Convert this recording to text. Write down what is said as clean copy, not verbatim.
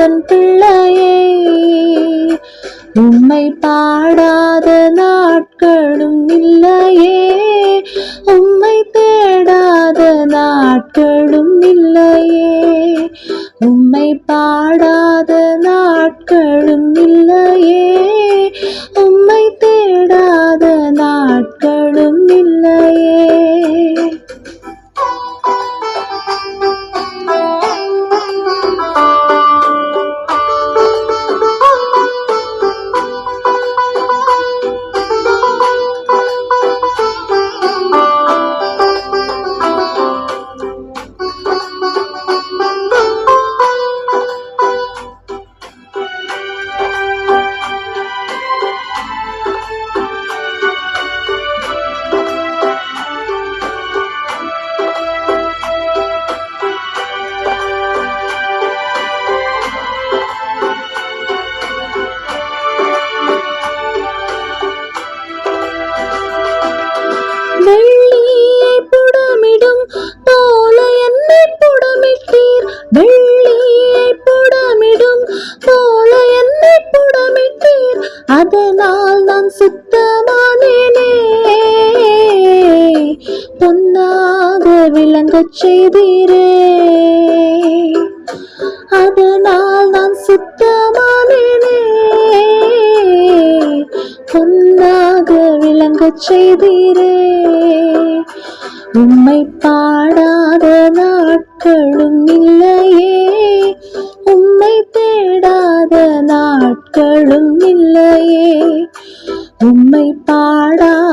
உந்தன் பிள்ளையே. உம்மை பாடாத நாட்களும் இல்லையே, உம்மை தேடாத நாட்களும் இல்லையே. உம்மை பாடாத நாட்களும் இல்லையே, உம்மை தேடாத நாட்களும் இல்லையே. வெள்ளியை புடமிடும் போல என்னை புடமிட்டீர், வெள்ளியை புடமிடும் போல என்னை புடமிட்டீர். அதனால் நான் சுத்தமானேனே, பொன்னாக விளங்கச் செய்தீரே. அதனால் நான் சுத்தமானேனே, பொன்னாக விளங்கச் செய்தீரே. உம்மை பாடாத நாட்களும் இல்லையே, உம்மை தேடாத நாட்களும் இல்லையே. உம்மை பாடாத